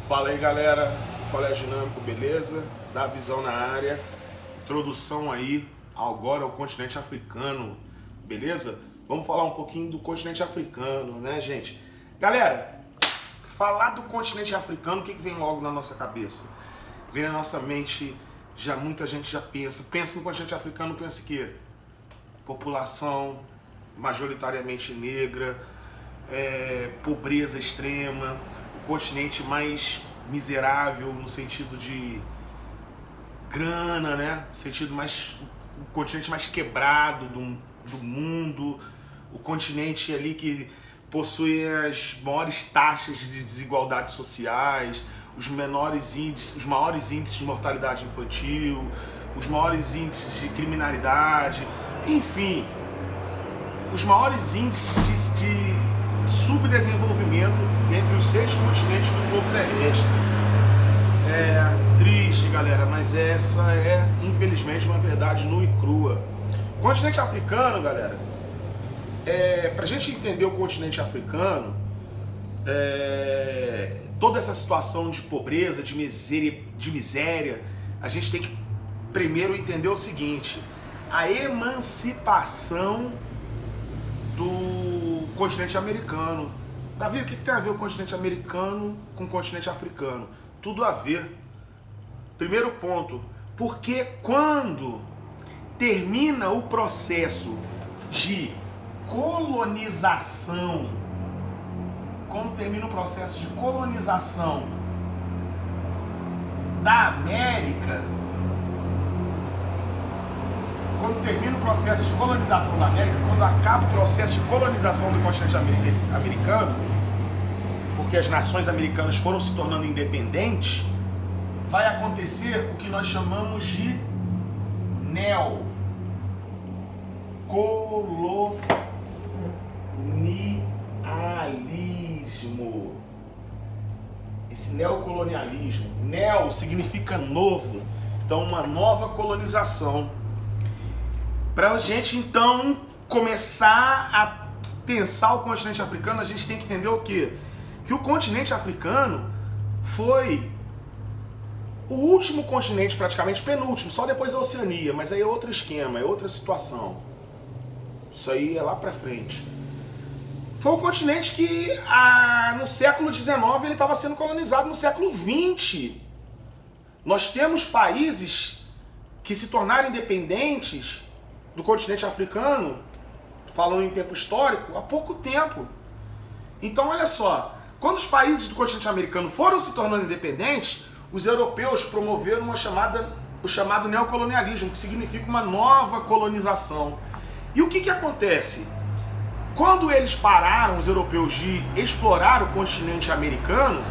Fala aí, galera, Colégio Dinâmico, beleza? Dá visão na área, introdução aí agora ao continente africano, beleza? Vamos falar um pouquinho do continente africano, né, gente? Galera, falar do continente africano, o que vem logo na nossa cabeça? Vem na nossa mente, muita gente já pensa no continente africano, pensa que população majoritariamente negra, pobreza extrema, o continente mais miserável no sentido de grana, né? No sentido o continente mais quebrado do mundo, o continente ali que possui as maiores taxas de desigualdades sociais, os maiores índices de mortalidade infantil, os maiores índices de criminalidade, enfim, os maiores índices de subdesenvolvimento dentre os 6 continentes do globo terrestre. É triste, galera, mas essa é, infelizmente, uma verdade nua e crua. O continente africano, galera, pra gente entender o continente africano, toda essa situação de pobreza, de miséria, a gente tem que primeiro entender o seguinte: a emancipação do continente americano. Davi, o que tem a ver o continente americano com o continente africano? Tudo a ver. Primeiro ponto, porque quando termina o processo de colonização, da América, quando acaba o processo de colonização do continente americano, porque as nações americanas foram se tornando independentes, vai acontecer o que nós chamamos de neocolonialismo. Esse neocolonialismo, neo significa novo, então uma nova colonização. Para a gente, então, começar a pensar o continente africano, a gente tem que entender o quê? Que o continente africano foi o último continente, praticamente penúltimo, só depois da Oceania, mas aí é outro esquema, é outra situação. Isso aí é lá para frente. Foi um continente que no século XIX ele estava sendo colonizado no século XX. Nós temos países que se tornaram independentes do continente africano, falando em tempo histórico, há pouco tempo. Então, olha só, quando os países do continente americano foram se tornando independentes, os europeus promoveram o chamado neocolonialismo, que significa uma nova colonização. E o que acontece? Quando eles pararam, os europeus, de explorar o continente americano,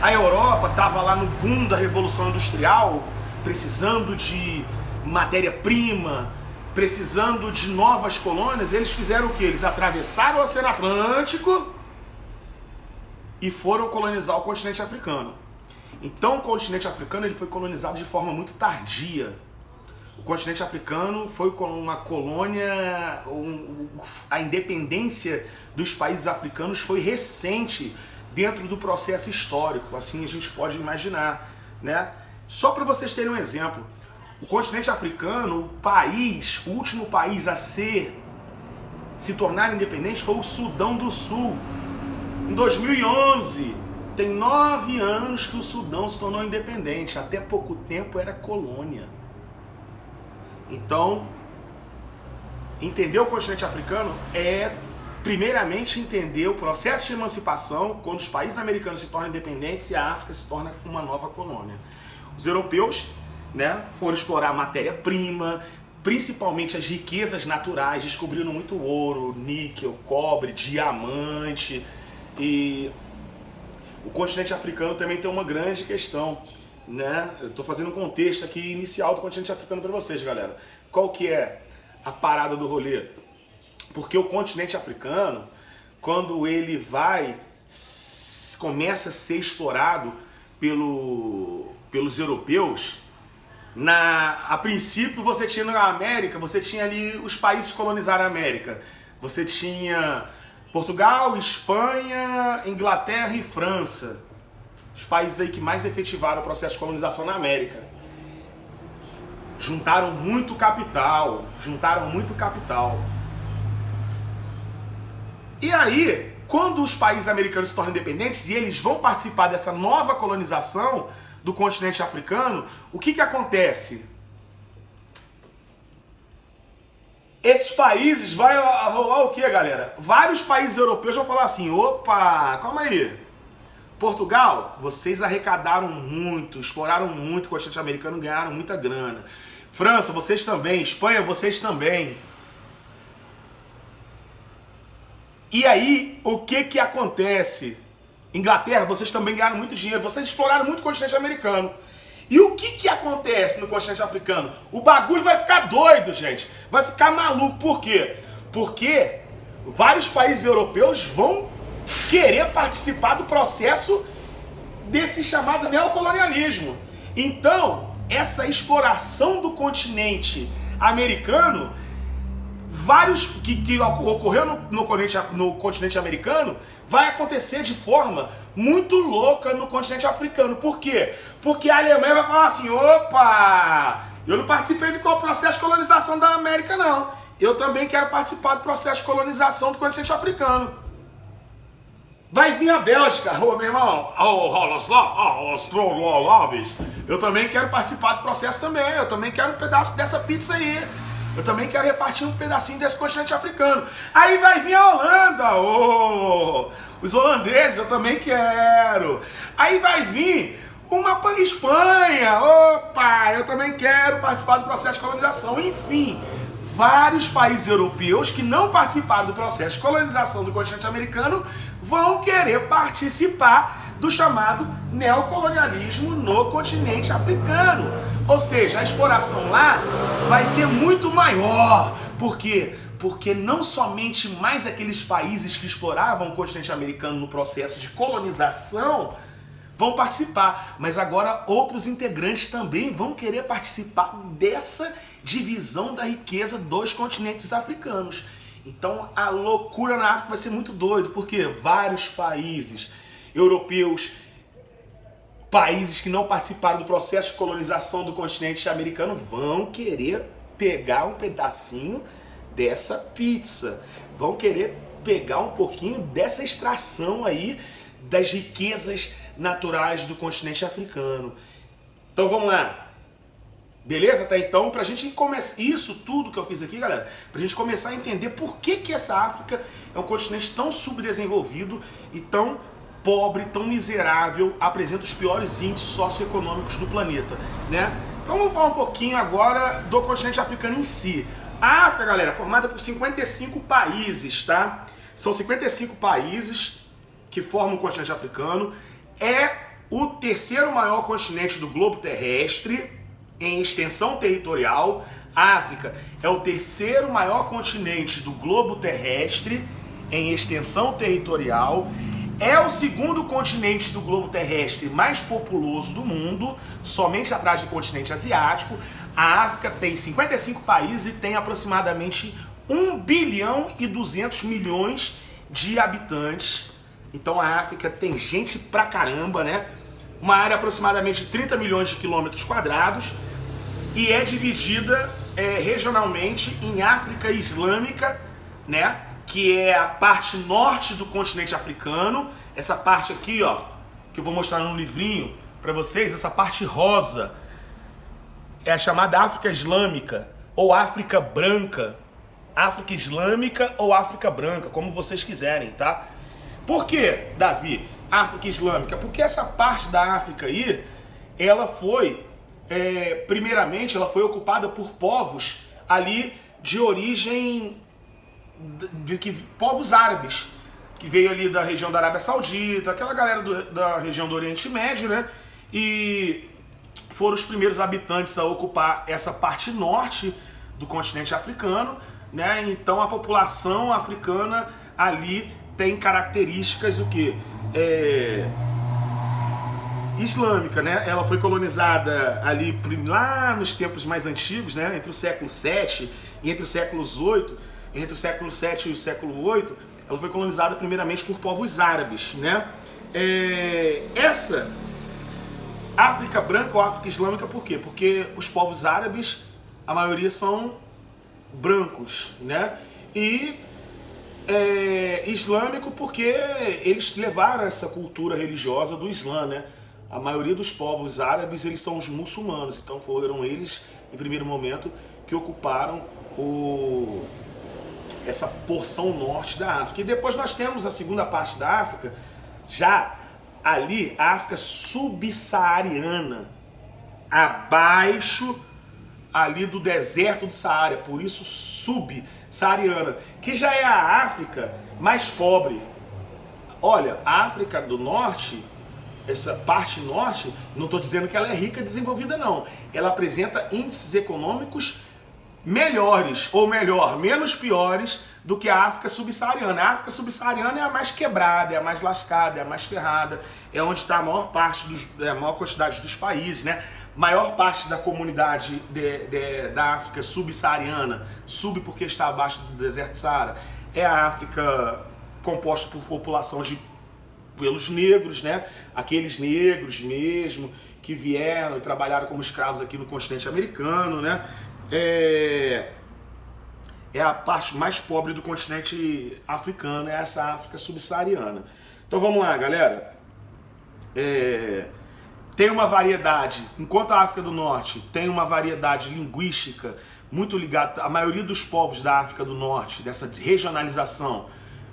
a Europa estava lá no boom da Revolução Industrial, precisando de matéria-prima, precisando de novas colônias. Eles fizeram o quê? Eles atravessaram o Oceano Atlântico e foram colonizar o continente africano. Então o continente africano ele foi colonizado de forma muito tardia. O continente africano foi uma colônia, a independência dos países africanos foi recente dentro do processo histórico, assim a gente pode imaginar, né? Só para vocês terem um exemplo, o continente africano, o último país a se tornar independente foi o Sudão do Sul. Em 2011, tem 9 anos que o Sudão se tornou independente. Até pouco tempo era colônia. Então, entender o continente africano é, primeiramente, entender o processo de emancipação, quando os países americanos se tornam independentes e a África se torna uma nova colônia. Os europeus, né, foram explorar matéria-prima, principalmente as riquezas naturais, descobriram muito ouro, níquel, cobre, diamante. E o continente africano também tem uma grande questão, né? Eu estou fazendo um contexto aqui inicial do continente africano para vocês, galera. Qual que é a parada do rolê? Porque o continente africano, quando ele começa a ser explorado pelos europeus, a princípio você tinha na América, você tinha ali os países que colonizaram a América. Você tinha Portugal, Espanha, Inglaterra e França. os países aí que mais efetivaram o processo de colonização na América. Juntaram muito capital. E aí, quando os países americanos se tornam independentes e eles vão participar dessa nova colonização do continente africano, o que acontece? Esses países vai rolar o que, galera? Vários países europeus vão falar assim, opa, calma aí. Portugal, vocês arrecadaram muito, exploraram muito o continente americano, ganharam muita grana. França, vocês também. Espanha, vocês também. E aí, o que acontece? Inglaterra, vocês também ganharam muito dinheiro, vocês exploraram muito o continente americano. E o que acontece no continente africano? O bagulho vai ficar doido, gente. Vai ficar maluco. Por quê? Porque vários países europeus vão querer participar do processo desse chamado neocolonialismo. Então, essa exploração do continente americano, que ocorreu no continente americano, vai acontecer de forma muito louca no continente africano. Por quê? Porque a Alemanha vai falar assim, opa, eu não participei do processo de colonização da América, não. Eu também quero participar do processo de colonização do continente africano. Vai vir a Bélgica, meu irmão, eu também quero participar do processo também, eu também quero um pedaço dessa pizza aí. Eu também quero repartir um pedacinho desse continente africano. Aí vai vir a Holanda, os holandeses, eu também quero. Aí vai vir uma Espanha, opa, eu também quero participar do processo de colonização. Enfim, vários países europeus que não participaram do processo de colonização do continente americano vão querer participar do chamado neocolonialismo no continente africano. Ou seja, a exploração lá vai ser muito maior. Por quê? Porque não somente mais aqueles países que exploravam o continente americano no processo de colonização vão participar, mas agora outros integrantes também vão querer participar dessa divisão da riqueza dos continentes africanos. Então a loucura na África vai ser muito doido, porque vários países europeus, países que não participaram do processo de colonização do continente americano vão querer pegar um pedacinho dessa pizza, vão querer pegar um pouquinho dessa extração aí das riquezas naturais do continente africano. Então vamos lá. Beleza? Até então, pra gente começar isso tudo que eu fiz aqui, galera, pra gente começar a entender por que essa África é um continente tão subdesenvolvido e tão pobre, tão miserável, apresenta os piores índices socioeconômicos do planeta, né? Então vamos falar um pouquinho agora do continente africano em si. A África, galera, é formada por 55 países, tá? São 55 países que formam o continente africano. É o terceiro maior continente do globo terrestre em extensão territorial. A África é o terceiro maior continente do globo terrestre em extensão territorial. É o segundo continente do globo terrestre mais populoso do mundo, somente atrás do continente asiático. A África tem 55 países e tem aproximadamente 1 bilhão e 200 milhões de habitantes. Então a África tem gente pra caramba, né? Uma área aproximadamente de 30 milhões de quilômetros quadrados e é dividida regionalmente em África Islâmica, né? Que é a parte norte do continente africano. Essa parte aqui, ó, que eu vou mostrar no livrinho pra vocês, essa parte rosa é a chamada África Islâmica ou África Branca. África Islâmica ou África Branca, como vocês quiserem, tá? Por que, Davi, África Islâmica? Porque essa parte da África aí, ela foi, primeiramente, ela foi ocupada por povos ali de origem, povos árabes, que veio ali da região da Arábia Saudita, aquela galera da região do Oriente Médio, né? E foram os primeiros habitantes a ocupar essa parte norte do continente africano, né? Então a população africana ali tem características o quê? Islâmica, né? Ela foi colonizada ali lá nos tempos mais antigos, né? Entre o século 7 e entre os séculos 8, entre o século 7 e o século 8, ela foi colonizada primeiramente por povos árabes, né? essa África branca ou África islâmica, por quê? Porque os povos árabes, a maioria são brancos, né? E islâmico porque eles levaram essa cultura religiosa do Islã, né? A maioria dos povos árabes, eles são os muçulmanos, então foram eles, em primeiro momento, que ocuparam essa porção norte da África. E depois nós temos a segunda parte da África, já ali, a África subsaariana, abaixo ali do deserto do Saara, por isso subsaariana, que já é a África mais pobre. Olha, a África do Norte, essa parte norte, não estou dizendo que ela é rica e desenvolvida não, ela apresenta índices econômicos melhores, ou melhor, menos piores do que a África subsaariana. A África subsaariana é a mais quebrada, é a mais lascada, é a mais ferrada, é onde está a maior parte a maior quantidade dos países, né? Maior parte da comunidade da África subsaariana, porque está abaixo do deserto do Saara, é a África composta por população pelos negros, né? Aqueles negros mesmo que vieram e trabalharam como escravos aqui no continente americano, né? É a parte mais pobre do continente africano, é essa África subsaariana. Então vamos lá, galera. Tem uma variedade, enquanto a África do Norte tem uma variedade linguística muito ligada, a maioria dos povos da África do Norte, dessa regionalização,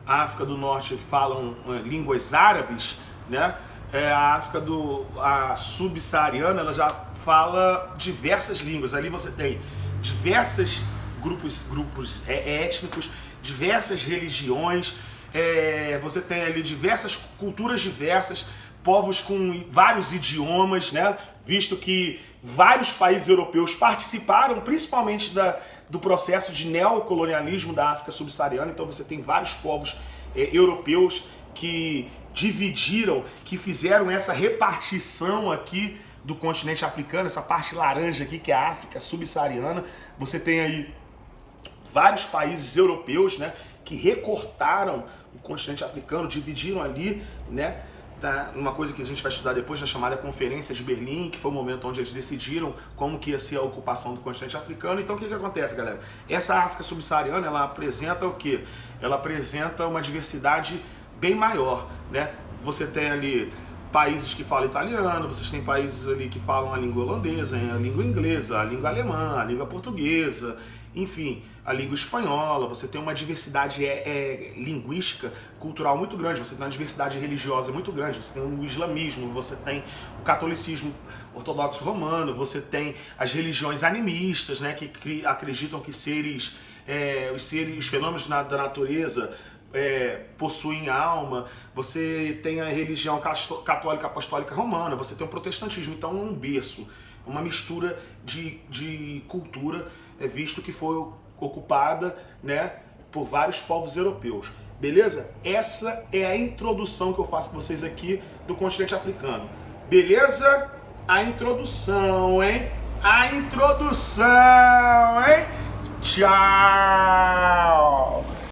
a África do Norte falam línguas árabes, né? A subsaariana, ela já fala diversas línguas. Ali você tem diversos grupos étnicos, diversas religiões, você tem ali diversas culturas diversas, povos com vários idiomas, né? Visto que vários países europeus participaram principalmente do processo de neocolonialismo da África subsaariana. Então você tem vários povos europeus que dividiram, que fizeram essa repartição aqui do continente africano, essa parte laranja aqui que é a África subsaariana. Você tem aí vários países europeus, né, que recortaram o continente africano, dividiram ali, né, uma coisa que a gente vai estudar depois na chamada Conferência de Berlim, que foi o momento onde eles decidiram como que ia ser a ocupação do continente africano. Então o que acontece, galera? Essa África subsaariana, ela apresenta o quê? Ela apresenta uma diversidade bem maior, né? Você tem ali países que falam italiano, vocês têm países ali que falam a língua holandesa, a língua inglesa, a língua alemã, a língua portuguesa, enfim, a língua espanhola. Você tem uma diversidade linguística, cultural muito grande, você tem uma diversidade religiosa muito grande, você tem o islamismo, você tem o catolicismo ortodoxo romano, você tem as religiões animistas, né, que acreditam que os fenômenos da natureza possuem alma. Você tem a religião católica apostólica romana, você tem o protestantismo. Então é um berço, uma mistura de cultura, visto que foi ocupada, né, por vários povos europeus. Beleza? Essa é a introdução que eu faço com vocês aqui do continente africano. Beleza? A introdução, hein? A introdução, hein? Tchau!